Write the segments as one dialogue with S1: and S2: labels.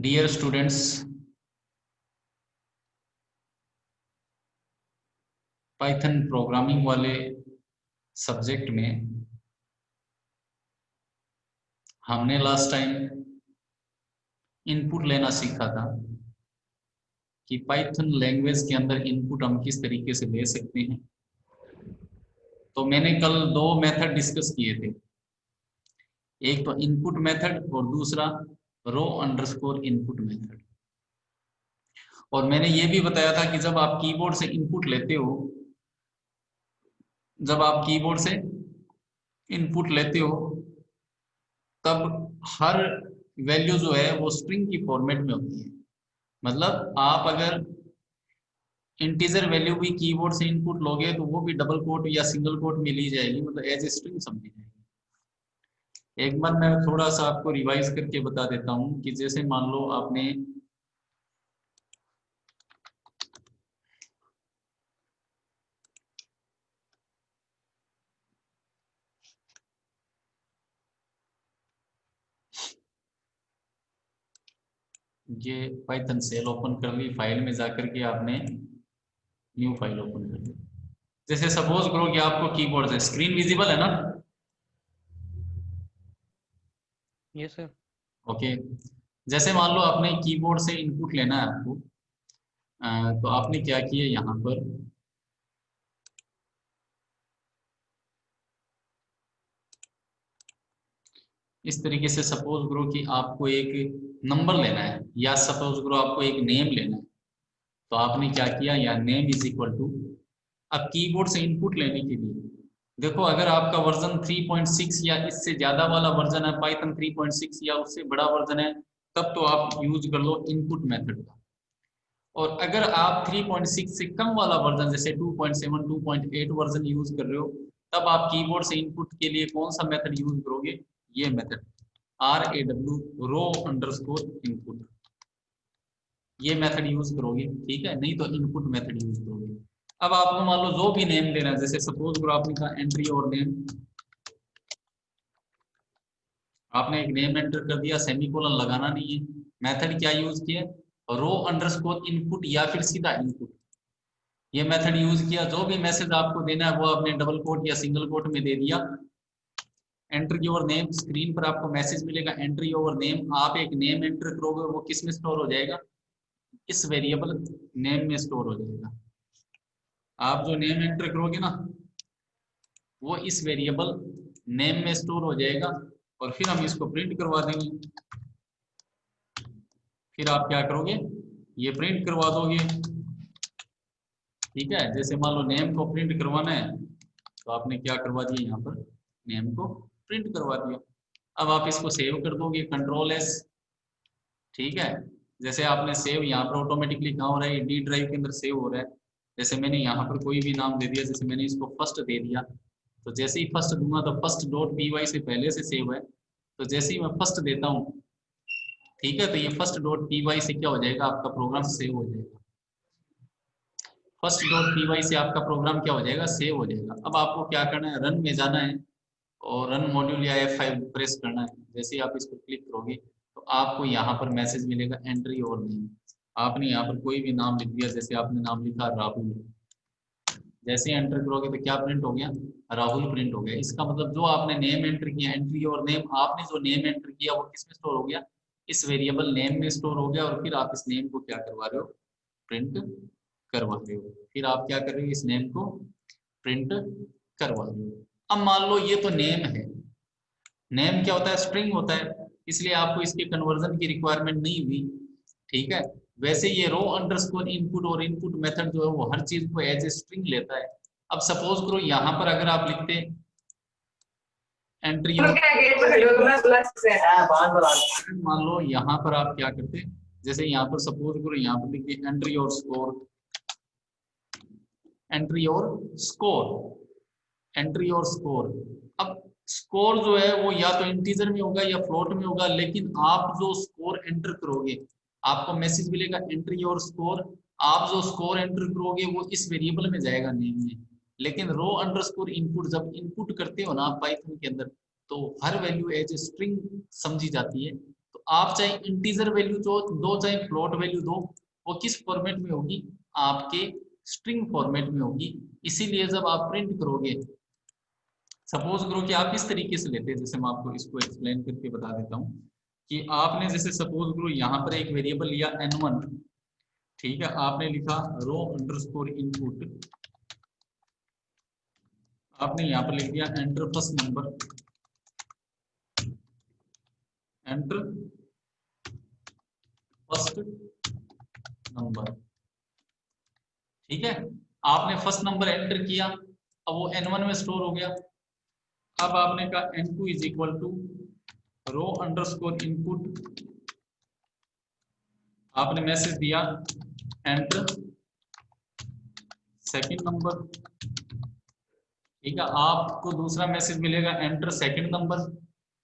S1: Dear students, Python programming वाले subject में हमने लास्ट टाइम इनपुट लेना सीखा था कि पाइथन लैंग्वेज के अंदर इनपुट हम किस तरीके से ले सकते हैं। तो मैंने कल दो मेथड डिस्कस किए थे, एक तो इनपुट मेथड और दूसरा रो अंडरस्कोर इनपुट मेथड। और मैंने ये भी बताया था कि जब आप कीबोर्ड से इनपुट लेते हो, जब आप कीबोर्ड से इनपुट लेते हो तब हर वैल्यू जो है वो स्ट्रिंग की फॉर्मेट में होती है। मतलब आप अगर इंटीजर वैल्यू भी कीबोर्ड से इनपुट लोगे तो वो भी डबल कोट या सिंगल कोट में ली जाएगी, मतलब एज ए स्ट्रिंग समझी जाएगी। एक बार मैं थोड़ा सा आपको रिवाइज करके बता देता हूँ कि जैसे मान लो आपने ये पाइथन सेल ओपन कर ली, फाइल में जाकर के आपने न्यू फाइल ओपन कर ली। जैसे सपोज करो कि आपको कीबोर्ड से स्क्रीन विजिबल है ना?
S2: Yes sir.
S1: ओके, जैसे मान लो आपने कीबोर्ड से इनपुट लेना है आपको, तो आपने क्या किया यहाँ पर इस तरीके से सपोज करो कि आपको एक नंबर लेना है या सपोज करो आपको एक नेम लेना है, तो आपने क्या किया, या नेम इज इक्वल टू, अब कीबोर्ड से इनपुट लेने के लिए देखो, अगर आपका वर्जन 3.6 या इससे ज्यादा वाला वर्जन है, पाइथन 3.6 या उससे बड़ा वर्जन है, तब तो आप यूज कर लो इनपुट मेथड का। और अगर आप 3.6 से कम वाला वर्जन जैसे 2.7 2.8 वर्जन यूज कर रहे हो, तब आप कीबोर्ड से इनपुट के लिए कौन सा मेथड यूज करोगे? ये मेथड RAW रो अंडरस्कोर इनपुट, ये मेथड यूज करोगे, ठीक है? नहीं तो इनपुट मेथड यूज करोगे। अब आपको मान लो जो भी नेम देना है, जैसे सपोज करो आपने कहा एंट्री और नेम, आपने एक नेम एंटर कर दिया, सेमीकोलन लगाना नहीं है। मेथड क्या यूज किया? रो अंडरस्कोर इनपुट या फिर सीधा इनपुट, ये मेथड यूज किया। जो भी मैसेज आपको देना है वो आपने डबल कोट या सिंगल कोट में दे दिया। एंटर योर नेम, स्क्रीन पर आपको मैसेज मिलेगा एंटर योर नेम, आप एक नेम एंटर करोगे, वो किस में स्टोर हो जाएगा? इस वेरिएबल नेम में स्टोर हो जाएगा। आप जो नेम एंटर करोगे ना, वो इस वेरिएबल नेम में स्टोर हो जाएगा, और फिर हम इसको प्रिंट करवा देंगे। फिर आप क्या करोगे, ये प्रिंट करवा दोगे, ठीक है? जैसे मान लो नेम को प्रिंट करवाना है, तो आपने क्या करवा दिया, यहाँ पर नेम को प्रिंट करवा दिया। अब आप इसको सेव कर दोगे, कंट्रोल एस, ठीक है? जैसे आपने सेव यहाँ पर ऑटोमेटिकली कहाँ हो रहा है, डी ड्राइव के अंदर सेव हो रहा है। जैसे मैंने यहाँ पर कोई भी नाम दे दिया, जैसे मैंने इसको फर्स्ट दे दिया, तो जैसे ही फर्स्ट दूंगा तो फर्स्ट डॉट py से पहले से सेव है, तो जैसे ही मैं फर्स्ट देता हूँ, ठीक है, तो ये फर्स्ट डॉट py से क्या हो जाएगा, आपका प्रोग्राम सेव हो जाएगा। फर्स्ट डॉट py से आपका प्रोग्राम क्या हो जाएगा, सेव हो जाएगा। अब आपको क्या करना है, रन में जाना है और रन मॉड्यूल या F5 प्रेस करना है। जैसे ही आप इस पर क्लिक करोगे तो आपको यहाँ पर मैसेज मिलेगा एंट्री और नेम। आपने यहाँ पर कोई भी नाम लिख दिया, जैसे आपने नाम लिखा राहुल, जैसे ही एंटर करोगे तो क्या प्रिंट हो गया, राहुल प्रिंट हो गया। इसका मतलब जो आपने नेम एंटर किया, एंट्री और नेम, आपने जो नेम एंटर किया वो किस में स्टोर हो गया, इस वेरिएबल नेम में स्टोर हो गया। और फिर आप इस नेम को क्या करवा रहे हो, प्रिंट करवा रहे हो। फिर आप क्या कर रहे हो, इस नेम को प्रिंट करवा रहे हो। अब मान लो ये तो नेम है, नेम क्या होता है, स्ट्रिंग होता है, इसलिए आपको इसके कन्वर्जन की रिक्वायरमेंट नहीं हुई, ठीक है? वैसे ये रो अंडरस्कोर इनपुट और इनपुट मेथड जो है वो हर चीज को एज ए स्ट्रिंग लेता है। अब सपोज करो यहाँ पर अगर आप लिखते एंट्री, मान लो यहाँ पर आप क्या करते, जैसे यहाँ पर सपोज करो यहाँ पर लिखते एंट्री और स्कोर, एंट्री और स्कोर, एंट्री और स्कोर। अब स्कोर जो है वो या तो इंटीजर में होगा या फ्लोट में होगा, लेकिन आप जो स्कोर एंटर करोगे आपको मैसेज मिलेगा एंट्री और स्कोर। आप जो स्कोर एंटर करोगे वो इस वेरिएबल में जाएगा, नेम में। लेकिन रो अंडरस्कोर इनपुट जब इनपुट करते हो ना आप पाइथन के अंदर, तो हर वैल्यू एज ए स्ट्रिंग समझी जाती है। तो आप चाहे इंटीजर वैल्यू दो चाहे फ्लोट वैल्यू दो, वो किस फॉर्मेट में होगी, आपके स्ट्रिंग फॉर्मेट में होगी। इसीलिए जब आप प्रिंट करोगे, सपोज करो कि आप इस तरीके से लेते हैं, जैसे मैं आपको इसको एक्सप्लेन करके बता देता हूँ कि आपने जैसे सपोज करो यहाँ पर एक वेरिएबल लिया n1, ठीक है, आपने लिखा रो अंडरस्कोर इनपुट, आपने यहाँ पर लिख दिया enter first number, enter first number, ठीक है। आपने फर्स्ट नंबर एंटर किया, अब वो n1 में स्टोर हो गया। अब आपने कहा n2 is equal to raw underscore input, आपने मैसेज दिया एंटर सेकंड नंबर, ठीक है। आपको दूसरा मैसेज मिलेगा एंटर सेकंड नंबर,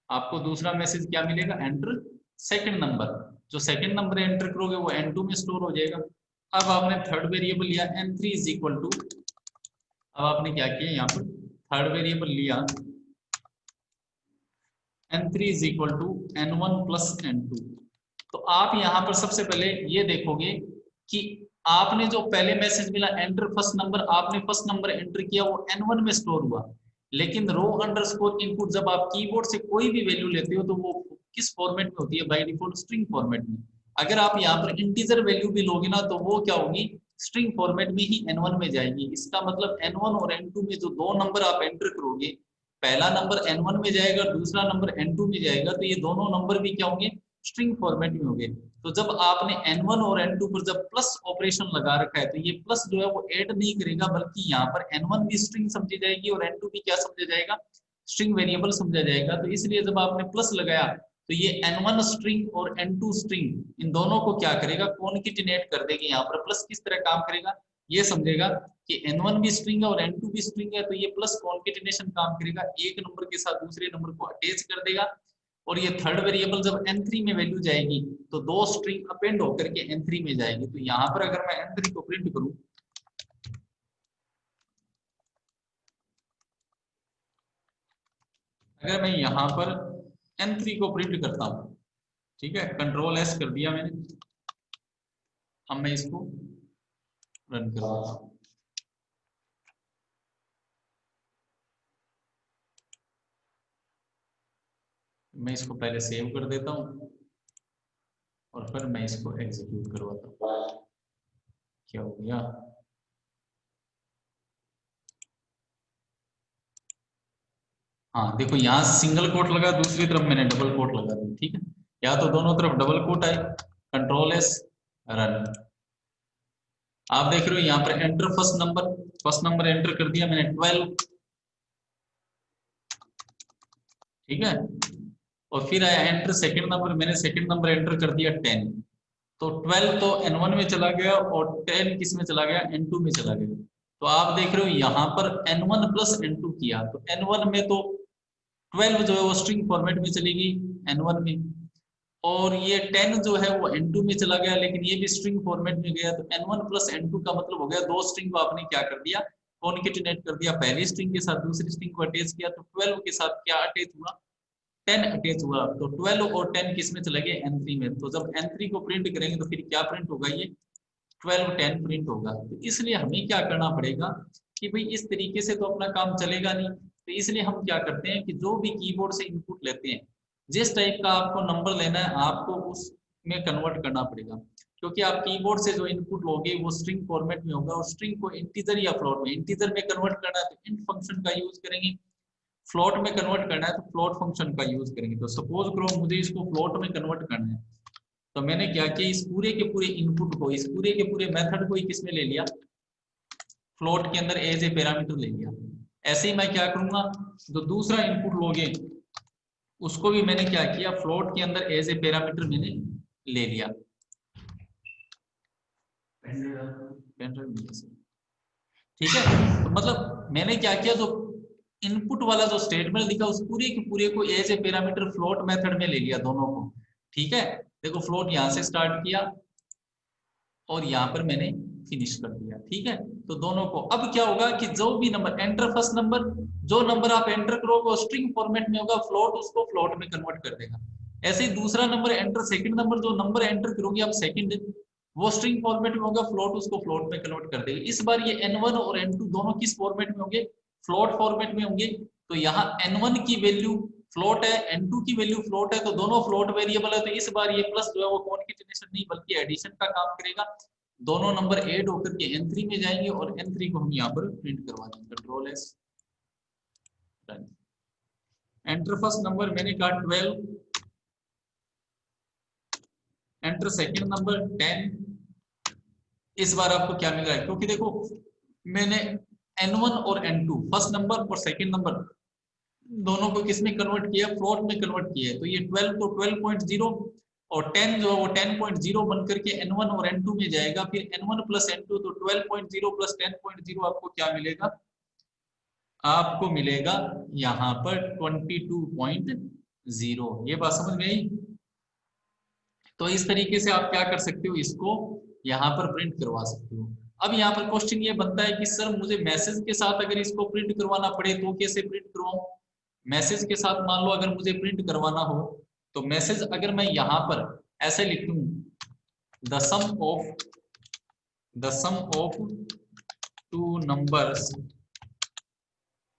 S1: आपको दूसरा मैसेज क्या मिलेगा, एंटर सेकंड नंबर। जो सेकंड नंबर एंटर करोगे वो n2 में स्टोर हो जाएगा। अब आपने थर्ड वेरिएबल लिया n3 इज इक्वल टू, अब आपने क्या किया, यहाँ पर थर्ड वेरिएबल लिया n3 is equal to n1 plus n2। तो आप यहाँ पर सबसे पहले ये देखोगे कि आपने जो पहले मैसेज मिला एंटर फर्स्ट नंबर, आपने फर्स्ट नंबर एंटर किया, वो n1 में स्टोर हुआ। लेकिन रो अंडरस्कोर इनपुट जब आप कीबोर्ड से कोई भी वैल्यू लेते हो तो वो किस फॉर्मेट में होती है, बाय डिफॉल्ट स्ट्रिंग फॉर्मेट में। अगर आप यहाँ पर इंटीजर वैल्यू भी लोगे ना तो वो क्या होगी, स्ट्रिंग फॉर्मेट में ही n1 में जाएगी। इसका मतलब n1 और n2 में जो दो नंबर आप एंटर करोगे, पहला नंबर n1 में जाएगा, दूसरा नंबर n2 में जाएगा, तो ये दोनों नंबर भी क्या होंगे, स्ट्रिंग फॉर्मेट में होंगे। तो जब आपने n1 और n2 पर जब प्लस ऑपरेशन लगा रखा है तो ये प्लस जो है वो ऐड नहीं करेगा, बल्कि यहाँ पर n1 भी स्ट्रिंग समझी जाएगी और n2 भी क्या समझा जाएगा, स्ट्रिंग वेरिएबल समझा जाएगा। तो इसलिए जब आपने प्लस लगाया तो ये n1 स्ट्रिंग और n2 स्ट्रिंग इन दोनों को क्या करेगा, कॉन्केटिनेट कर देगी। यहाँ पर प्लस किस तरह काम करेगा, ये समझेगा कि n1 भी स्ट्रिंग है और n2 भी स्ट्रिंग है, तो ये प्लस कॉन्केटिनेशन काम करेगा, एक नंबर के साथ दूसरे नंबर को अटैच कर देगा। और ये थर्ड वेरिएबल जब n3 में वैल्यू जाएगी तो दो स्ट्रिंग अपेंड होकर के n3 में जाएगी। तो यहाँ पर अगर मैं n3 को प्रिंट करूं, अगर मैं यहाँ पर n3 को प्रिंट करता हूं, ठीक है, कंट्रोल एस कर दिया मैंने, अब मैं इसको रन करवाता हूं। मैं इसको पहले सेव कर देता हूं और फिर मैं इसको एग्जीक्यूट करवाता हूं। क्या हो गया, हाँ देखो यहाँ सिंगल कोट लगा, दूसरी तरफ मैंने डबल कोट लगा दी, ठीक है, या तो दोनों तरफ डबल कोट आए, कंट्रोल एस रन। आप देख रहे हो यहाँ पर एंटर फर्स्ट नंबर एंटर कर दिया मैंने 12, ठीक है, और फिर आया एंटर सेकंड नंबर, मैंने सेकंड नंबर एंटर कर दिया 10। तो 12 तो n1 में चला गया और 10 किस में चला गया, n2 में चला गया। तो आप देख रहे हो यहाँ पर n1 प्लस n2 किया, तो n1 में तो 12 जो है वो स्ट्रिंग फॉर्मेट में चली गई n1 में, और ये 10 जो है वो n2 में चला गया, लेकिन ये भी स्ट्रिंग फॉर्मेट में गया। तो n1 प्लस n2 का मतलब हो गया दो स्ट्रिंग को आपने क्या कर दिया, कॉन्केटिनेट कर दिया, पहली स्ट्रिंग के साथ दूसरी स्ट्रिंग को अटैच किया। तो 12 के साथ क्या अटैच हुआ, 10 अटैच हुआ। तो 12 और 10 किस में चले गए, n3 में। तो जब n3 को प्रिंट करेंगे तो फिर क्या प्रिंट होगा, ये 12 10 प्रिंट होगा। तो इसलिए हमें क्या करना पड़ेगा कि भाई इस तरीके से तो अपना काम चलेगा नहीं। तो इसलिए हम क्या करते हैं कि जो भी कीबोर्ड से इनपुट लेते हैं, जिस टाइप का आपको नंबर लेना है आपको उसमें कन्वर्ट करना पड़ेगा, क्योंकि आप कीबोर्ड से जो इनपुट लोगे वो स्ट्रिंग फॉर्मेट में होगा, और स्ट्रिंग को इंटीजर या फ्लोट में, इंटीजर में कन्वर्ट करना है तो इंट फंक्शन का यूज करेंगे, फ्लोट में कन्वर्ट करना है तो फ्लोट फंक्शन का यूज करेंगे। तो सपोज करो मुझे इसको फ्लोट में कन्वर्ट करना है, तो मैंने क्या किया, इस पूरे के पूरे इनपुट को, इस पूरे के पूरे मेथड को ही किसमें ले लिया, फ्लोट के अंदर एज ए पैरामीटर ले लिया। ऐसे ही मैं क्या करूंगा, जो दूसरा इनपुट लोगे उसको भी मैंने क्या किया, फ्लोट के अंदर एज ए पैरामीटर मैंने ले लिया। ठीक है, तो मतलब मैंने क्या किया, जो इनपुट वाला जो स्टेटमेंट लिखा उस पूरे के पूरे को as a parameter float method में ले लिया दोनों को। ठीक है, देखो फ्लोट यहां से स्टार्ट किया और यहाँ पर मैंने फिनिश कर दिया। ठीक है, तो दोनों को अब क्या होगा कि जो भी नंबर एंटर फर्स्ट नंबर, जो नंबर आप एंटर करोगे वो स्ट्रिंग फॉर्मेट में होगा, फ्लोट उसको फ्लोट में कन्वर्ट कर देगा। ऐसे ही दूसरा नंबर एंटर सेकंड नंबर, जो नंबर एंटर करोगे आप सेकंड, वो स्ट्रिंग फॉर्मेट में होगा, फ्लोट उसको फ्लोट में कन्वर्ट कर देगी। इस बार ये n1 और n2 दोनों किस फॉर्मेट में होंगे, फ्लोट फॉर्मेट में होंगे। तो यहाँ n1 की वैल्यू फ्लोट है, n2 की वैल्यू फ्लोट है, तो दोनों फ्लोट वेरिएबल है। तो इस बार ये प्लस जो है वो कॉन्केटेनेशन नहीं बल्कि एडिशन का काम करेगा। दोनों नंबर ऐड होकर के n3 में जाएंगे और n3 को हम यहाँ पर प्रिंट करवा देंगे। Control S, enter first number मैंने कहा 12, एंटर सेकंड नंबर 10। इस बार आपको क्या मिल रहा है, क्योंकि देखो मैंने n1 और n2 फर्स्ट नंबर और सेकंड नंबर दोनों को किसमें कन्वर्ट किया, फ्लोट में कन्वर्ट किया है। तो ये 12 तो 12.0 और 10 जो है वो 10.0 बन करके n1 और n2 में जाएगा। फिर n1 प्लस n2 तो 12.0 प्लस 10.0 आपको क्या मिलेगा, आपको मिलेगा यहाँ पर 22.0। ये बात समझ में आई। तो इस तरीके से आप क्या कर सकते हो, इसको यहाँ पर प्रिंट करवा सकते हो। अब यहाँ पर क्वेश्चन ये बनता है कि सर मुझे मैसेज के साथ अगर इसको प्रिंट करवाना पड़े तो कैसे प्रिंट करवाऊं। मैसेज के साथ मान लो अगर मुझे प्रिंट करवाना हो, तो मैसेज अगर मैं यहाँ पर ऐसे लिखूं, the sum of two numbers,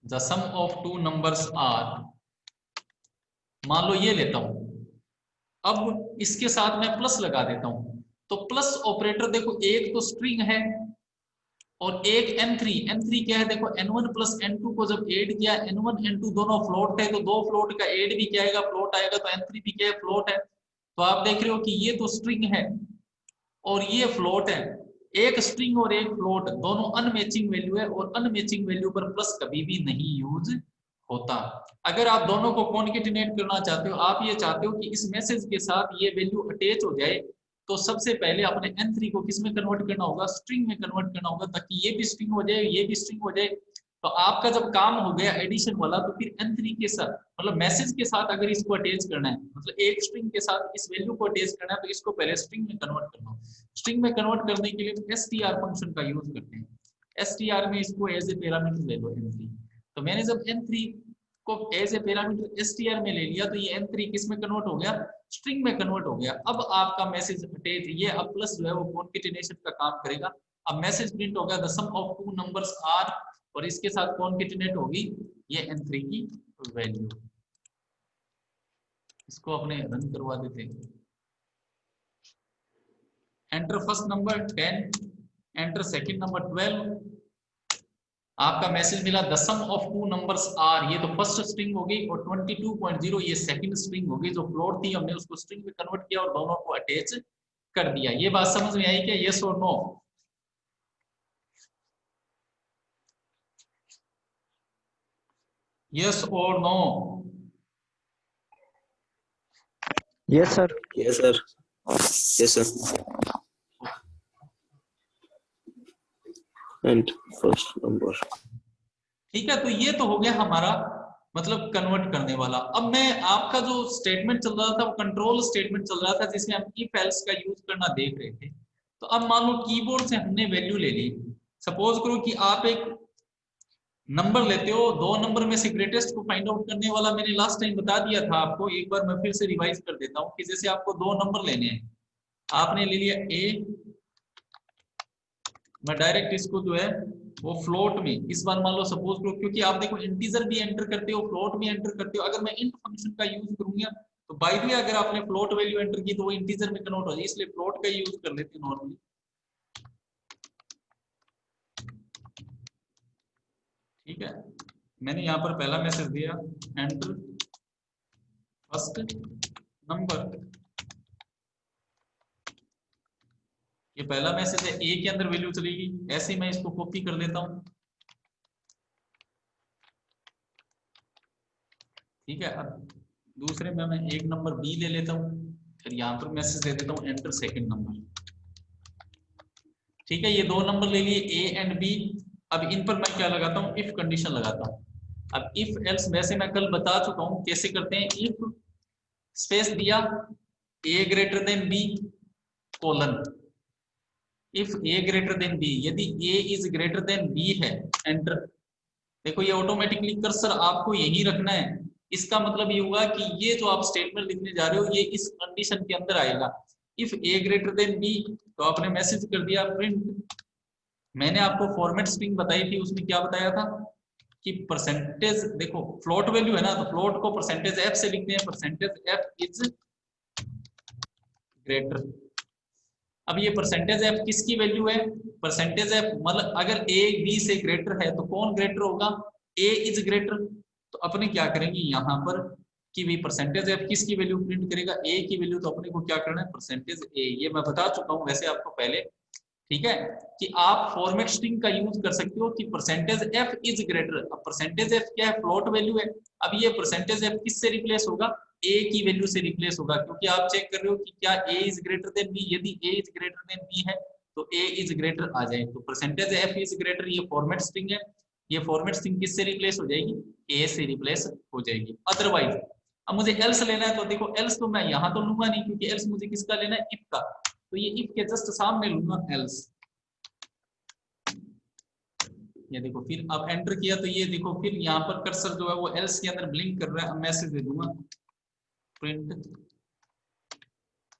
S1: the sum of two numbers are, मान लो ये लेता हूं। अब इसके साथ मैं प्लस लगा देता हूं, तो प्लस ऑपरेटर देखो एक तो स्ट्रिंग है और एक n3 क्या है, देखो n1 प्लस n2 को जब ऐड किया, n1 n2 दोनों फ्लोट है, तो दो फ्लोट का ऐड भी क्या आएगा, फ्लोट आएगा। तो n3 भी क्या है, फ्लोट है। तो आप देख रहे हो कि ये तो स्ट्रिंग है और ये फ्लोट है। एक स्ट्रिंग और एक फ्लोट दोनों अनमैचिंग वैल्यू है और अनमैचिंग वैल्यू पर प्लस कभी भी नहीं यूज होता। अगर आप दोनों को कॉन्केटिनेट करना चाहते हो, आप ये चाहते हो कि इस मैसेज के साथ ये वैल्यू अटैच हो जाए, तो सबसे पहले अपने n3 को किस में कन्वर्ट करना होगा, स्ट्रिंग में कन्वर्ट करना होगा, ताकि ये भी स्ट्रिंग हो जाए, ये भी स्ट्रिंग हो जाए। तो आपका जब काम हो गया एडिशन वाला, तो फिर n3 के साथ मतलब मैसेज के साथ अगर इसको अटैच करना है, मतलब एक स्ट्रिंग के साथ इस वैल्यू को अटैच करना है, तो इसको पहले स्ट्रिंग में कन्वर्ट करना होगा। स्ट्रिंग में कन्वर्ट करने के लिए str फंक्शन का यूज करते हैं। str में इसको एज ए पैरामीटर ले लो n3। तो मैंने जब n3 को एज ए पैरामीटर str में ले लिया, तो ये n3 किस में कन्वर्ट हो गया, स्ट्रिंग में कन्वर्ट हो गया। अब आपका मैसेज अटैच, ये अब प्लस जो है वो कॉन्केटिनेशन का काम करेगा। अब मैसेज प्रिंट हो गया, the sum of two numbers are, और इसके साथ कॉन्केटिनेट होगी ये n3 की वैल्यू। इसको अपने रन करवा देते हैं। Enter first number 10, enter second number 12। आपका मैसेज मिला the sum of two numbers are, ये तो फर्स्ट स्ट्रिंग हो गई, और 22.0 ये सेकंड स्ट्रिंग हो गई। जो फ्लोट थी हमने उसको स्ट्रिंग में कन्वर्ट किया और दोनों को अटैच कर दिया। ये बात समझ में आई क्या, यस और नो? यस और no?
S2: Yes sir.
S3: Yes sir, yes sir. And first number,
S1: ठीक है, तो ये तो हो गया हमारा मतलब कन्वर्ट करने वाला। अब मैं आपका जो स्टेटमेंट चल रहा था वो कंट्रोल स्टेटमेंट चल रहा था, जिसमें हम इफ एल्स का यूज करना देख रहे थे। तो अब मान लो कीबोर्ड से हमने वैल्यू ले ली। सपोज करो कि आप एक नंबर लेते हो, दो नंबर में से ग्रेटेस्ट को फाइंड आउट करने वाला मैंने लास्ट टाइम बता दिया था आपको, एक बार मैं फिर से रिवाइज कर देता हूँ कि जैसे आपको दो नंबर लेने हैं, आपने ले लिया ए, मैं डायरेक्ट इसको जो है वो फ्लोट में, इस बार मान लो सपोज करो, क्योंकि आप देखो इंटीजर भी एंटर करते हो, फ्लोट भी एंटर करते हो। अगर मैं इंट फंक्शन का यूज करूंगा तो बाय द वे अगर आपने फ्लोट वैल्यू एंटर की तो वो इंटीजर में कन्वर्ट हो जाए, इसलिए फ्लोट का यूज कर लेते हैं नॉर्मली। ठीक है, मैंने यहाँ पर पहला मैसेज दिया, एंटर फर्स्ट नंबर। ये पहला मैसेज है, ए के अंदर वैल्यू चलेगी। ऐसे ही मैं इसको कॉपी कर लेता हूं। ठीक है, अब दूसरे में मैं एक नंबर बी ले लेता हूं, फिर यहाँ पर मैसेज दे देता हूं एंटर सेकंड नंबर। ठीक है, ये दो नंबर ले लिए ए एंड बी। अब इन पर मैं क्या लगाता हूँ, इफ कंडीशन लगाता हूँ। अब इफ एल्स वैसे मैं कल बता चुका हूँ कैसे करते हैं। इफ स्पेस दिया, A greater than B colon, if A greater than B, यदि A is greater than B है, एंटर। देखो ये ऑटोमेटिकली कर्सर आपको यही रखना है, इसका मतलब ये हुआ कि ये जो आप स्टेटमेंट लिखने जा रहे हो ये इस कंडीशन के अंदर आएगा। If A greater than B, तो आपने मैसेज कर दिया प्रिंट। मैंने आपको फॉर्मेट स्ट्रिंग बताई थी, उसमें क्या बताया था कि परसेंटेज, देखो फ्लोट वैल्यू है ना, तो फ्लोट को परसेंटेज एफ से लिखते हैं, परसेंटेज एफ इज ग्रेटर। अब ये परसेंटेज एफ किसकी वैल्यू है? परसेंटेज एफ मतलब अगर ए बी से ग्रेटर है तो कौन ग्रेटर होगा? ए इज ग्रेटर। तो अपने क्या करेंगे यहाँ पर कि भाई परसेंटेज एफ किसकी वैल्यू प्रिंट करेगा? ए की वैल्यू। तो अपने को क्या करना है? परसेंटेज ए। ये मैं बता चुका हूँ वैसे आपको पहले, ठीक है, कि आप फॉर्मेट स्ट्रिंग का यूज कर सकते हो कि परसेंटेज एफ इज ग्रेटर। अब परसेंटेज एफ क्या है? फ्लोट वैल्यू है। अब ये परसेंटेज एफ किससे रिप्लेस होगा? ए की वैल्यू से रिप्लेस होगा, क्योंकि आप चेक कर रहे हो कि क्या ए इज ग्रेटर देन बी। यदि A is greater than B है तो ए इज ग्रेटर आ जाए। तो परसेंटेज एफ इज ग्रेटर ये फॉर्मेट स्ट्रिंग है। ये फॉर्मेट स्ट्रिंग किससे रिप्लेस हो जाएगी? ए से रिप्लेस हो जाएगी। अदरवाइज अब मुझे एल्स लेना है, तो देखो एल्स तो मैं यहाँ तो लूंगा नहीं, क्योंकि एल्स मुझे किसका लेना है? इफ का। तो ये इफ के जस्ट सामने लूंगा एल्स। ये देखो, फिर अब एंटर किया तो ये देखो, फिर यहाँ पर कर्सर जो है वो एल्स के अंदर ब्लिंक कर रहा है। अब मैसेज दे दूंगा print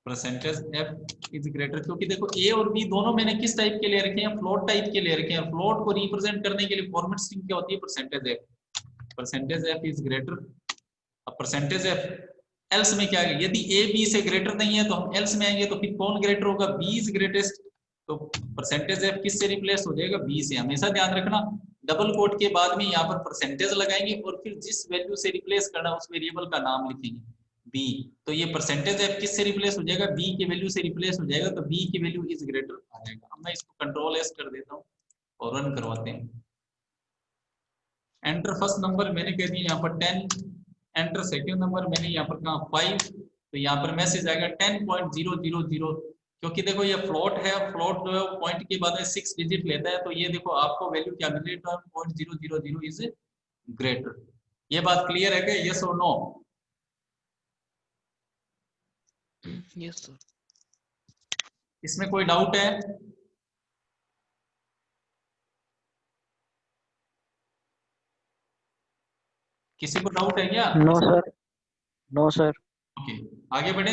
S1: percentage F is greater, क्योंकि देखो ए और बी दोनों मैंने किस टाइप के ले रखे हैं? फ्लोट टाइप के ले रखे हैं। फ्लोट को रिप्रेजेंट करने के लिए फॉर्मेट स्ट्रिंग क्या होती है? Percentage F. Percentage F is greater. अब परसेंटेज एफ एल्स में क्या है? यदि ए बी से ग्रेटर नहीं है तो हम एल्स में आएंगे, तो फिर कौन ग्रेटर होगा? B is greatest. तो परसेंटेज एफ किससे रिप्लेस हो जाएगा? बी से। हमेशा ध्यान रखना, डबल कोट के बाद में यहाँ पर परसेंटेज लगाएंगे और फिर जिस वैल्यू से रिप्लेस करना उस वेरिएबल का नाम लिखेंगे बी। तो ये परसेंटेज एफ किससे रिप्लेस हो जाएगा? बी की वैल्यू से रिप्लेस हो जाएगा, तो बी की वैल्यू इज ग्रेटर आ जाएगा। अब मैं इसको कंट्रोल एस कर देता हूँ और रन करवाते हैं। एंटर फर्स्ट नंबर मैंने कह दिया यहाँ पर 10, एंटर सेकंड नंबर मैंने यहाँ पर कहा 5। तो यहाँ पर मैसेज आएगा 10.000, क्योंकि देखो ये फ्लोट है। फ्लोट जो है पॉइंट के बाद में 6 डिजिट लेता है। तो ये देखो आपको वैल्यू क्या मिल रही है? 10.000 इज ग्रेटर। ये बात क्लियर है क्या? यस और नो?
S2: Yes sir.
S1: इसमें कोई डाउट है? किसी को डाउट है क्या?
S2: No sir. No sir.
S1: Okay, आगे बढ़े।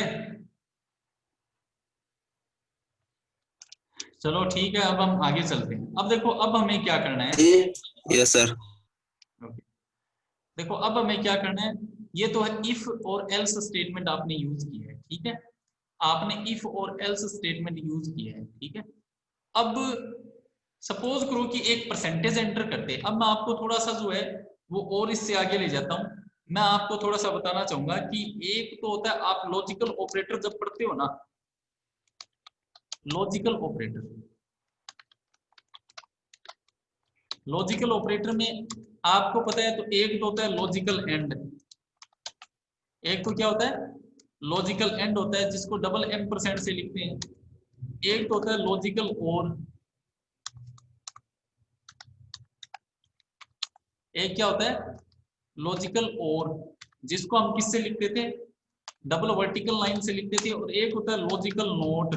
S1: चलो ठीक है, अब हम आगे चलते हैं। अब देखो, अब हमें क्या करना है?
S3: Yes sir.
S1: ओके, देखो अब हमें क्या करना है? ये तो है इफ और एल्स स्टेटमेंट आपने यूज किया है, ठीक है। आपने इफ और एल्स स्टेटमेंट यूज किया है, ठीक है। अब सपोज करो कि एक परसेंटेज एंटर करते हैं। अब मैं आपको थोड़ा सा जो है वो और इससे आगे ले जाता हूं। मैं आपको थोड़ा सा बताना चाहूंगा कि एक तो होता है, आप लॉजिकल ऑपरेटर जब पढ़ते हो ना, लॉजिकल ऑपरेटर, लॉजिकल ऑपरेटर में आपको पता है, तो एक तो होता है लॉजिकल एंड। एक तो क्या होता है? लॉजिकल एंड होता है, जिसको डबल M% से लिखते हैं। एक तो होता है लॉजिकल और। एक क्या होता है? लॉजिकल और, जिसको हम किससे लिखते थे? डबल वर्टिकल लाइन से लिखते थे। और एक होता है लॉजिकल नोट,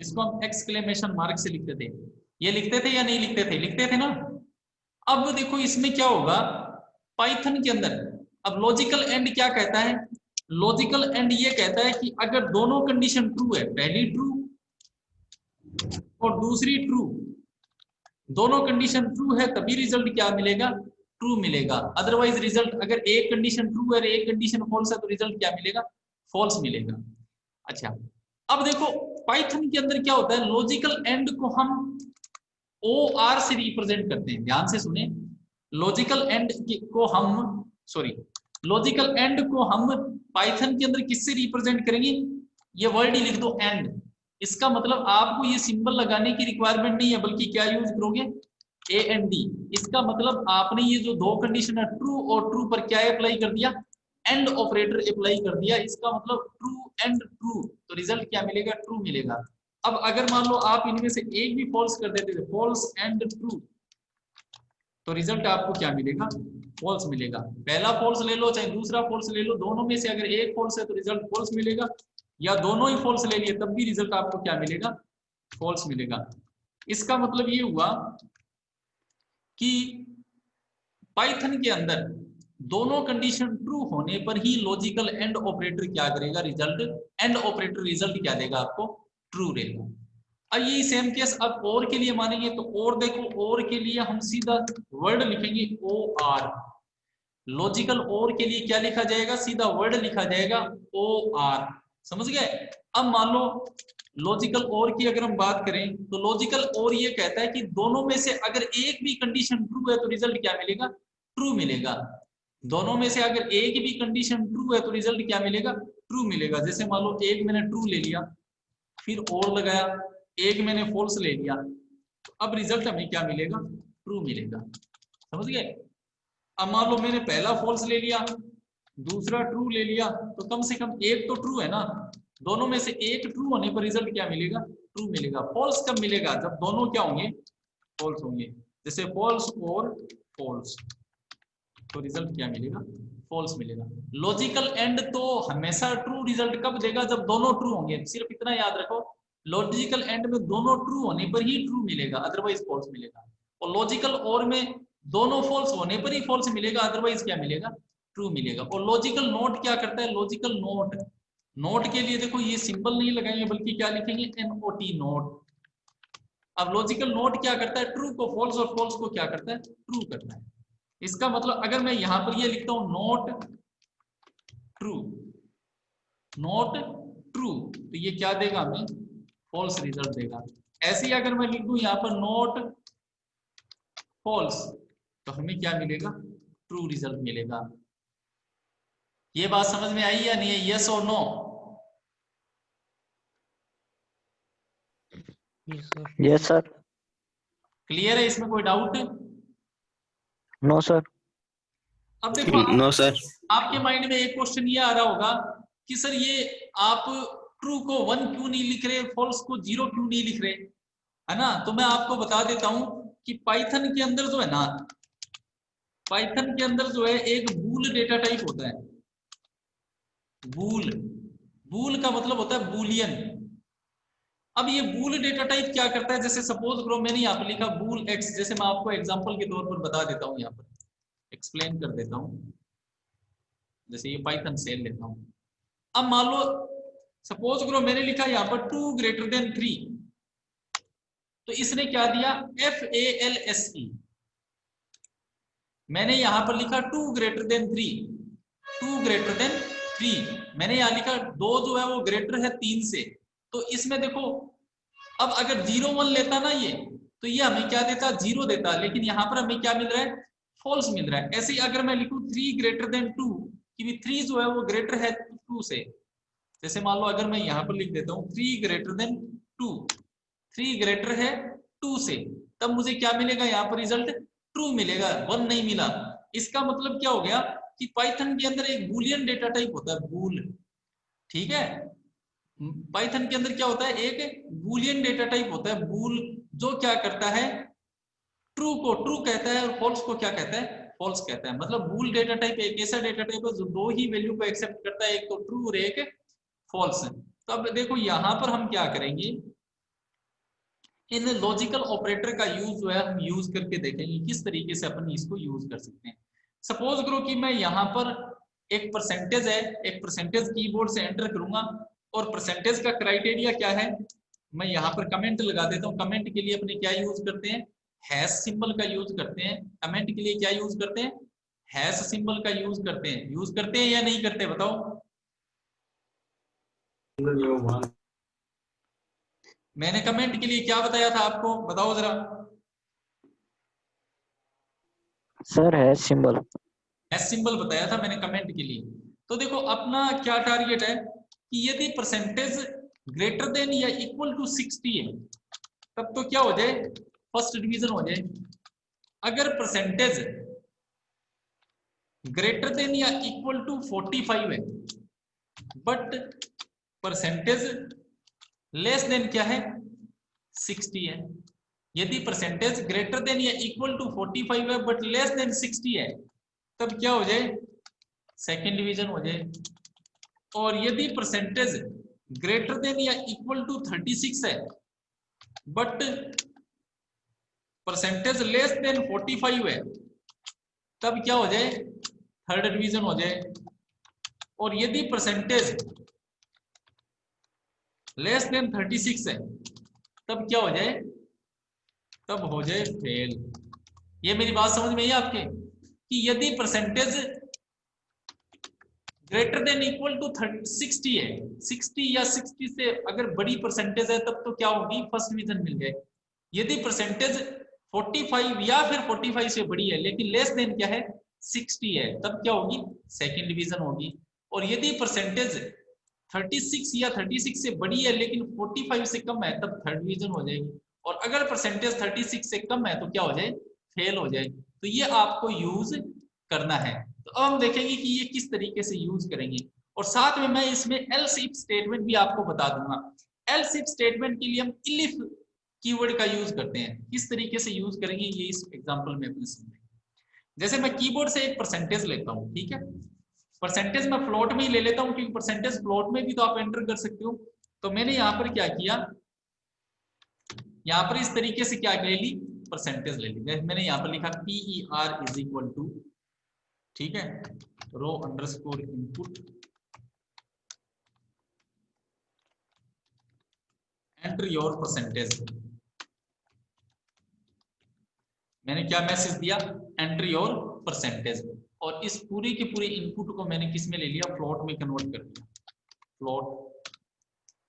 S1: जिसको हम एक्सक्लेमेशन मार्क से लिखते थे। ये लिखते थे या नहीं लिखते थे? लिखते थे ना। अब देखो इसमें क्या होगा पाइथन के अंदर। अब लॉजिकल एंड क्या कहता है? लॉजिकल एंड ये कहता है कि अगर दोनों कंडीशन ट्रू है, पहली ट्रू और दूसरी ट्रू, दोनों कंडीशन ट्रू है तभी रिजल्ट क्या मिलेगा? ट्रू मिलेगा। अदरवाइज रिजल्ट, अगर एक कंडीशन ट्रू है और एक कंडीशन फॉल्स है तो रिजल्ट क्या मिलेगा? फॉल्स मिलेगा। अच्छा, अब देखो पाइथन के अंदर क्या होता है? लॉजिकल एंड को हम OR से रिप्रेजेंट करते हैं। ध्यान से सुने, लॉजिकल एंड को हम, सॉरी, लॉजिकल एंड को हम पाइथन के अंदर किससे रिप्रेजेंट करेंगे? ये वर्ड ही लिख दो, एंड। इसका मतलब आपको ये सिंबल लगाने की रिक्वायरमेंट नहीं है, बल्कि क्या यूज करोगे? AND। इसका मतलब आपने ये जो दो कंडीशन है ट्रू और ट्रू पर क्या अप्लाई कर दिया? एंड ऑपरेटर अप्लाई कर दिया। इसका मतलब ट्रू एंड ट्रू, तो रिजल्ट क्या मिलेगा? ट्रू मिलेगा। अब अगर मान लो आप इनमें से एक भी फॉल्स कर देते थे, फॉल्स एंड ट्रू, तो रिजल्ट आपको क्या मिलेगा? फॉल्स मिलेगा। पहला फॉल्स ले लो चाहे दूसरा फॉल्स ले लो, दोनों में से अगर एक फॉल्स है तो रिजल्ट फॉल्स मिलेगा, या दोनों ही फॉल्स ले लिए तब भी रिजल्ट आपको क्या मिलेगा? फॉल्स मिलेगा। इसका मतलब ये हुआ कि पाइथन के अंदर दोनों कंडीशन ट्रू होने पर ही लॉजिकल एंड ऑपरेटर क्या करेगा, रिजल्ट एंड ऑपरेटर रिजल्ट क्या देगा आपको, ट्रू रहेगा। अब यही सेम केस अब और के लिए मानेंगे तो और देखो, और के लिए हम सीधा वर्ड लिखेंगे ओ आर। लॉजिकल और के लिए क्या लिखा जाएगा, सीधा वर्ड लिखा जाएगा ओ आर, समझ गए। अब मान लो लॉजिकल और की अगर हम बात करें तो लॉजिकल और ये कहता है कि दोनों में से अगर एक भी कंडीशन ट्रू है तो रिजल्ट क्या मिलेगा, ट्रू मिलेगा। दोनों में से अगर एक भी कंडीशन ट्रू है तो रिजल्ट क्या मिलेगा, ट्रू मिलेगा। जैसे मान लो एक मैंने ट्रू ले लिया, फिर और लगाया, एक मैंने फॉल्स ले लिया, तो अब रिजल्ट हमें क्या मिलेगा, ट्रू मिलेगा, समझ गए। अब मान लो मैंने पहला फॉल्स ले लिया, दूसरा ट्रू ले लिया, तो कम से कम एक तो ट्रू है ना। दोनों में से एक ट्रू होने पर रिजल्ट क्या मिलेगा, ट्रू मिलेगा। फॉल्स कब मिलेगा, जब दोनों क्या होंगे, फॉल्स होंगे। जैसे फॉल्स और फॉल्स, तो रिजल्ट क्या मिलेगा, फॉल्स मिलेगा। लॉजिकल एंड तो हमेशा ट्रू रिजल्ट कब देगा, जब दोनों ट्रू होंगे। सिर्फ इतना याद रखो, लॉजिकल एंड में दोनों ट्रू होने पर ही ट्रू मिलेगा, अदरवाइज फॉल्स मिलेगा। और लॉजिकल और में दोनों फॉल्स होने पर ही फॉल्स मिलेगा, अदरवाइज क्या मिलेगा, ट्रू मिलेगा। और लॉजिकल नोट क्या करता है, लॉजिकल नोट, नोट के लिए देखो ये सिंबल नहीं लगाएंगे बल्कि क्या लिखेंगे, NOT नोट। अब लॉजिकल नोट क्या करता है, ट्रू को फॉल्स और फॉल्स को क्या करता है, ट्रू करता है। इसका मतलब अगर मैं यहां पर ये लिखता हूं नोट ट्रू, नोट ट्रू, तो ये क्या देगा हमें, फॉल्स रिजल्ट देगा। ऐसे ही अगर मैं लिख दूं यहां पर नोट फॉल्स, तो हमें क्या मिलेगा, ट्रू रिजल्ट मिलेगा। ये बात समझ में आई या नहीं है, यस और नो?
S2: Yes sir.
S1: क्लियर है, इसमें कोई डाउट?
S2: No sir.
S1: अब देखो
S3: नो सर।
S1: आपके माइंड में एक क्वेश्चन ये आ रहा होगा कि सर ये आप ट्रू को 1 क्यों नहीं लिख रहे, फॉल्स को 0 क्यों नहीं लिख रहे, है ना। तो मैं आपको बता देता हूं कि पाइथन के अंदर जो है ना, पाइथन के अंदर जो है एक बूल डेटा टाइप होता है। बूल, बूल का मतलब होता है बूलियन। अब ये बूल डेटा टाइप क्या करता है, जैसे सपोज करो मैंने यहाँ पर लिखा बूल एक्स, जैसे मैं आपको एग्जांपल के तौर पर बता देता हूँ, यहाँ पर एक्सप्लेन कर देता हूँ। जैसे ये पाइथन सेल लेता हूँ। अब मान लो सपोज करो मैंने लिखा यहाँ पर 2 ग्रेटर देन 3, तो इसने क्या दिया, FALSE। मैंने यहां पर लिखा 2 ग्रेटर देन 3, 2 ग्रेटर देन 3, मैंने यहां लिखा 2 जो है वो ग्रेटर है 3 से। तो इसमें देखो अब अगर 0 1 लेता ना ये, तो ये हमें क्या देता, 0 देता, लेकिन यहाँ पर हमें क्या मिल रहा है, फॉल्स मिल रहा है। ऐसे ही अगर मैं लिखूं 3 ग्रेटर देन 2, कि भी 3 जो है वो ग्रेटर है 2 से। जैसे मान लो अगर मैं यहाँ पर लिख देता हूँ 3 ग्रेटर देन 2, 3 ग्रेटर है 2 से, तब मुझे क्या मिलेगा, यहाँ पर रिजल्ट ट्रू मिलेगा, 1 नहीं मिला। इसका मतलब क्या हो गया कि पाइथन के अंदर एक बूलियन डेटा टाइप होता है, बूल, ठीक है। पाइथन के अंदर क्या होता है, एक बूलियन डेटा टाइप होता है, बूल, जो क्या करता है, ट्रू को ट्रू कहता है और फॉल्स को क्या कहता है, फॉल्स कहता है। मतलब बूल डेटा टाइप एक ऐसा डेटा टाइप है जो 2 ही वैल्यू को एक्सेप्ट करता है, एक तो ट्रू और एक फॉल्स। तो अब देखो यहां पर हम क्या करेंगे, इन लॉजिकल ऑपरेटर का यूज जो है हम यूज करके देखेंगे किस तरीके से अपन इसको यूज कर सकते हैं। सपोज करो कि मैं यहाँ पर एक परसेंटेज है, एक परसेंटेज कीबोर्ड से एंटर करूंगा, और परसेंटेज का क्राइटेरिया क्या है, मैं यहाँ पर कमेंट लगा देता हूँ। कमेंट के लिए अपने क्या यूज करते हैं, हैश सिंबल का यूज करते हैं। कमेंट के लिए क्या यूज करते हैं, हैश सिंबल का यूज करते हैं। यूज करते हैं या नहीं करते, बताओ। मैंने कमेंट के लिए क्या बताया था आपको, बताओ जरा।
S2: सर है सिंबल।
S1: हैश सिंबल बताया था मैंने कमेंट के लिए। तो देखो अपना क्या टारगेट है कि यदि परसेंटेज ग्रेटर देन या इक्वल टू 60 है, तब तो क्या हो जाए, फर्स्ट डिवीजन हो जाए। अगर परसेंटेज ग्रेटर देन या इक्वल टू 45 है, बट परसेंटेज लेस देन क्या है, 60 है। यदि परसेंटेज ग्रेटर देन या इक्वल टू 45 है बट लेस देन 60 है, तब क्या हो जाए, सेकेंड डिवीजन हो जाए। और यदि परसेंटेज ग्रेटर देन या इक्वल टू 36 है बट परसेंटेज लेस देन 45 है, तब क्या हो जाए, थर्ड डिवीजन हो जाए। और यदि परसेंटेज लेस देन 36 है तब क्या हो जाए, तब हो जाए फेल। ये मेरी बात समझ में आई आपके, कि यदि percentage greater than equal to 60 है, 60 या 60 से अगर बड़ी परसेंटेज है तब तो क्या होगी, फर्स्ट डिवीजन मिल जाए। यदि परसेंटेज 45 या फिर 45 से बड़ी है लेकिन लेस देन क्या है, 60 है, तब क्या होगी, सेकंड डिवीजन होगी। और यदि परसेंटेज 36 या 36 से बड़ी है लेकिन 45 से कम है तब थर्ड डिवीजन हो जाएगी। और अगर परसेंटेज 36 से कम है तो क्या हो जाए, फेल हो जाए। तो ये आपको यूज करना है। तो अब हम देखेंगे कि ये किस तरीके से यूज करेंगे, और साथ में मैं इसमें एल्स इफ स्टेटमेंट भी आपको बता दूंगा। एल्स इफ स्टेटमेंट के लिए हम इफ कीवर्ड का यूज करते हैं, किस तरीके से यूज करेंगे ये इस एग्जांपल में अपने समझेंगे। जैसे मैं कीबोर्ड से एक परसेंटेज लेता हूं, ठीक है, परसेंटेज मैं फ्लोट में ही ले लेता हूं क्योंकि परसेंटेज फ्लोट में भी तो आप एंटर कर सकते हो। तो मैंने यहां पर क्या किया, यहां पर इस तरीके से क्या ले ली, परसेंटेज ले ली। मैंने यहां पर लिखा PER इज इक्वल टू, ठीक है, row underscore input enter your percentage. मैंने क्या मैसेज दिया, एंटर योर परसेंटेज। और इस पूरी की पूरी इनपुट को मैंने किस में ले लिया, फ्लोट में कन्वर्ट कर दिया, फ्लोट,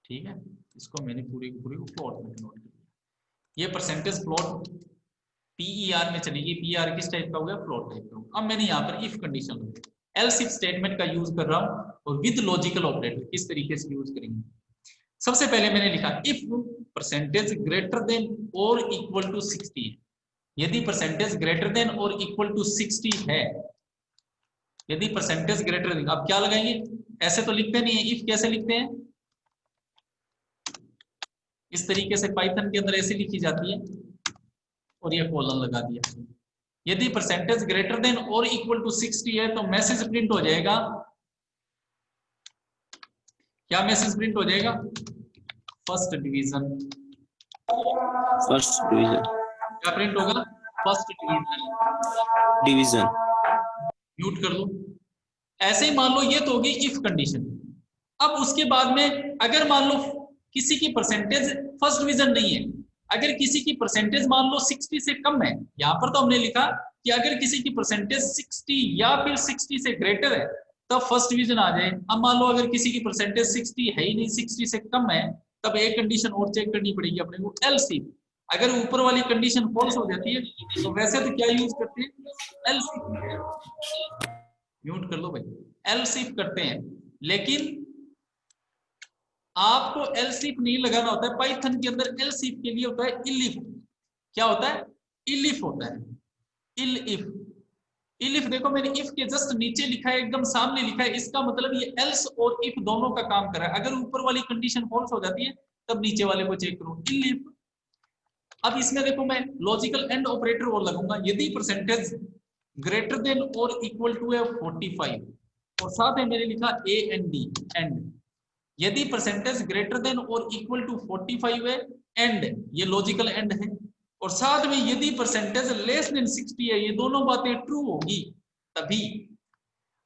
S1: ठीक है, इसको मैंने पूरी की पूरी को फ्लोट में कन्वर्ट कर दिया। ये परसेंटेज फ्लोट PER में चलेगी, PER किस टाइप का हो गया, फ्लोट टाइप का। अब मैंने यहाँ पर इफ कंडीशन लगाई, एल्स इफ स्टेटमेंट का यूज कर रहा हूँ, और विद लॉजिकल ऑपरेटर किस तरीके से यूज करेंगे। सबसे पहले मैंने लिखा इफ परसेंटेज ग्रेटर देन और इक्वल टू 60 है, यदि परसेंटेज ग्रेटर देन और इक्वल टू 60 है, यदि परसेंटेज ग्रेटर देन, आप क्या लगाएंगे, ऐसे तो लिखते नहीं है, इफ कैसे लिखते हैं, इस तरीके से पाइथन के अंदर ऐसे लिखी जाती है, और ये कॉलन लगा दिया। यदि परसेंटेज ग्रेटर देन और इक्वल टू 60 है तो मैसेज प्रिंट हो जाएगा, क्या मैसेज प्रिंट हो जाएगा, फर्स्ट डिवीजन।
S3: फर्स्ट डिवीजन,
S1: क्या प्रिंट होगा, फर्स्ट डिवीजन।
S3: डिवीजन।
S1: म्यूट कर लो। ऐसे ही मान लो ये तो होगी इफ कंडीशन। अब उसके बाद में अगर मान लो किसी की परसेंटेज फर्स्ट डिवीजन नहीं है, अगर किसी की परसेंटेज मान लो 60 से कम है, यहां पर तो हमने लिखा कि अगर किसी की परसेंटेज 60 या फिर 60 से ग्रेटर है तब फर्स्ट डिवीजन आ जाए। अब मान लो अगर किसी की परसेंटेज 60 है ही नहीं, 60 से कम है, तब एक कंडीशन और चेक करनी पड़ेगी अपने को, एल्स इफ। अगर ऊपर वाली कंडीशन फॉल्स हो जाती है तो वैसे तो क्या यूज करते हैं, एल्स इफ। म्यूट कर लो भाई, एल्स इफ करते हैं, लेकिन आपको एल्स इफ नहीं लगाना होता है। पाइथन के अंदर एल्स इफ के लिए होता है इलिफ। क्या होता है, इलिफ होता है, इल इफ। इलिफ देखो मैंने इफ के जस्ट नीचे लिखा है, एकदम सामने लिखा है, इसका मतलब ये एल्स और इफ दोनों का काम कर रहा है। अगर ऊपर वाली कंडीशन फॉल्स हो जाती है तब नीचे वाले को चेक करो, इलिफ। अब इसमें देखो मैं लॉजिकल एंड ऑपरेटर और लगूंगा, यदि परसेंटेज ग्रेटर देन और इक्वल टू है 45, और साथ में मैंने लिखा ए एंड डी, एंड। यदि परसेंटेज ग्रेटर देन और इक्वल टू 45 है, एंड, ये लॉजिकल एंड है। और साथ में यदि परसेंटेज लेस देन 60 है, ये दोनों बातें ट्रू होगी तभी।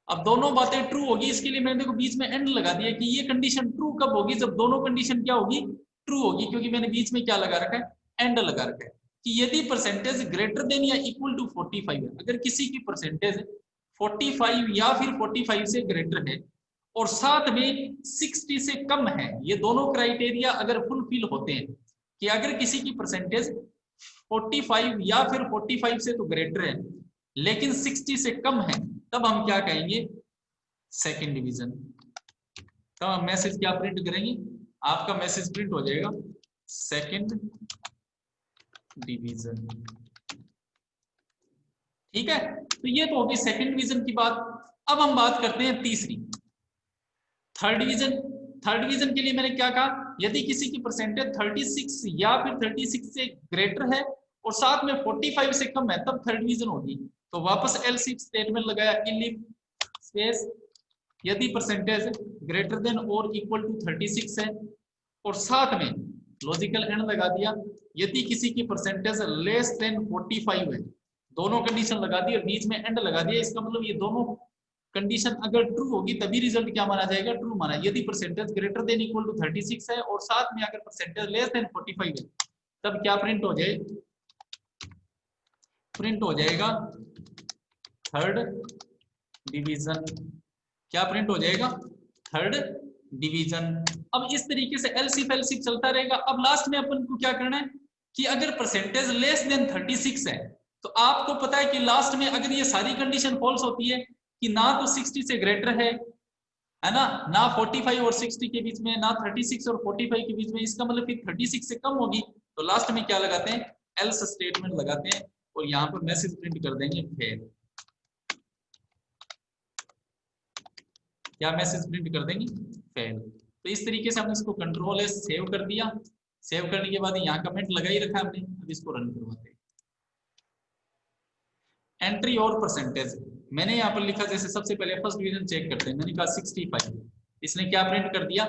S1: अब दोनों बातें ट्रू होगी, इसके लिए मैंने देखो बीच में एंड लगा दिया कि ये कंडीशन ट्रू कब होगी, जब दोनों कंडीशन क्या होगी, ट्रू होगी, क्योंकि मैंने बीच में क्या लगा रखा है, एंड लगा रखा है, कि यदि परसेंटेज ग्रेटर देन या इक्वल टू 45 है, अगर किसी की परसेंटेज 45 या फिर 45 से ग्रेटर है और साथ में 60 से कम है, ये दोनों क्राइटेरिया अगर फुलफिल होते हैं, कि अगर किसी की परसेंटेज 45 या फिर 45 से तो ग्रेटर है लेकिन 60 से कम है, तब हम क्या कहेंगे, सेकंड डिवीजन। तब हम मैसेज क्या प्रिंट करेंगे, आपका मैसेज प्रिंट हो जाएगा सेकंड डिवीजन। ठीक है, तो ये तो होगी सेकंड डिवीजन की बात। अब हम बात करते हैं तीसरी, थर्ड डिवीजन। थर्ड डिवीजन के लिए मैंने क्या कहा, यदि किसी की परसेंटेज 36 या फिर 36 से ग्रेटर है और साथ में 45 से कम है तब थर्ड डिवीजन होगी। तो वापस एल्स इफ स्टेटमेंट लगाया, इफ स्पेस यदि परसेंटेज ग्रेटर देन और इक्वल टू 36 है, और साथ में लॉजिकल एंड लगा दिया, यदि किसी की परसेंटेज लेस देन 45 है, दोनों कंडीशन लगा दी और बीच में एंड लगा दिया, इसका मतलब ये दोनों कंडीशन अगर ट्रू होगी तभी रिजल्ट क्या माना जाएगा, ट्रू माना। यदि percentage greater than equal to 36 है और साथ में अगर परसेंटेज लेस देन 45 है, तब क्या प्रिंट हो जाए, प्रिंट हो जाएगा थर्ड डिवीजन। क्या प्रिंट हो जाएगा, थर्ड डिवीजन। अब इस तरीके से एलसीफ एलसीफ चलता रहेगा। अब लास्ट में अपन को क्या करना है कि अगर परसेंटेज लेस देन 36 है तो आपको पता है कि लास्ट में अगर ये सारी कंडीशन फॉल्स होती है कि ना तो 60 से ग्रेटर है ना, ना 45 और 60 के बीच में, ना 36 और 45 के बीच में, इसका मतलब कि 36 से कम होगी, तो लास्ट में क्या लगाते हैं, एल्स स्टेटमेंट लगाते हैं और यहाँ पर मैसेज प्रिंट कर देंगे फेल। क्या मैसेज प्रिंट कर देंगे, फेल। तो इस तरीके से हमने इसको कंट्रोल एस सेव कर दिया। सेव करने के बाद यहाँ कमेंट लगा ही रखा हमने, अब इसको रन करवाते हैं। एंट्री और परसेंटेज मैंने यहाँ पर लिखा, जैसे सबसे पहले फर्स्ट डिवीजन चेक करते हैं, मैंने कहा 65, इसने क्या प्रिंट कर दिया,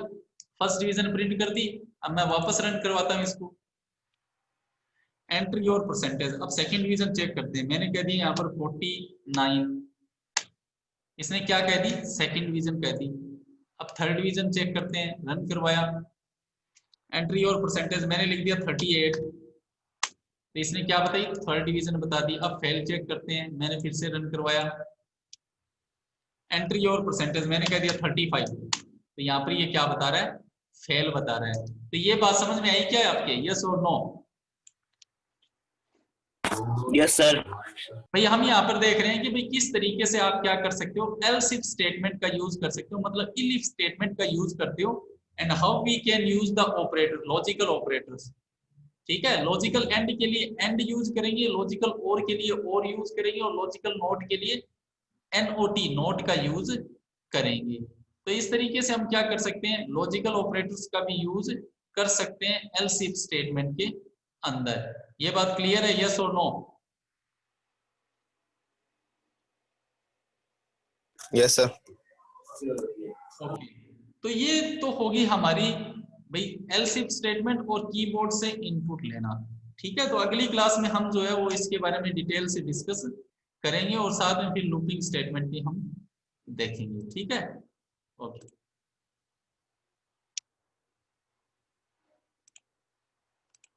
S1: फर्स्ट डिवीजन प्रिंट कर दी। अब मैं वापस रन करवाता हूँ इसको, एंट्री और परसेंटेज। अब सेकंड डिवीजन चेक करते हैं, मैंने कह दिया यहाँ पर 49, इसने क्या कह दी, सेकंड डिवीजन कह दी। अब थर्ड डिवीजन चेक करते हैं, रन करवाया, एंट्री और परसेंटेज मैंने लिख दिया 38, तो इसने क्या बताई, थर्ड डिवीजन बता दी। अब फेल चेक करते हैं, मैंने फिर से रन करवाया, एंट्री और परसेंटेज मैंने कह दिया 35, तो यहाँ पर ये क्या बता रहा है, फेल बता रहा है। तो ये बात समझ में आई क्या है आपके, यस और नो?
S3: Yes sir.
S1: भाई हम यहाँ पर देख रहे हैं कि भाई किस तरीके से आप क्या कर सकते हो, एल्स इफ स्टेटमेंट का यूज कर सकते हो, मतलब इफ स्टेटमेंट का यूज करते हो, and how we can use the operator, logical operators. ठीक है, लॉजिकल एंड के लिए एंड यूज करेंगे, लॉजिकल और के लिए और यूज करेंगे, और लॉजिकल नोट के लिए नोट नोट का यूज करेंगे। तो इस तरीके से हम क्या कर सकते हैं, लॉजिकल ऑपरेटर्स का भी यूज कर सकते हैं एल्स इफ स्टेटमेंट के अंदर। ये बात क्लियर है, यस और नो?
S3: Yes sir.
S1: ओके, तो ये तो होगी हमारी भाई एल्स इफ स्टेटमेंट और कीबोर्ड से इनपुट लेना। ठीक है, तो अगली क्लास में हम जो है वो इसके बारे में डिटेल से डिस्कस करेंगे और साथ में फिर लूपिंग स्टेटमेंट भी हम देखेंगे। ठीक है, ओके।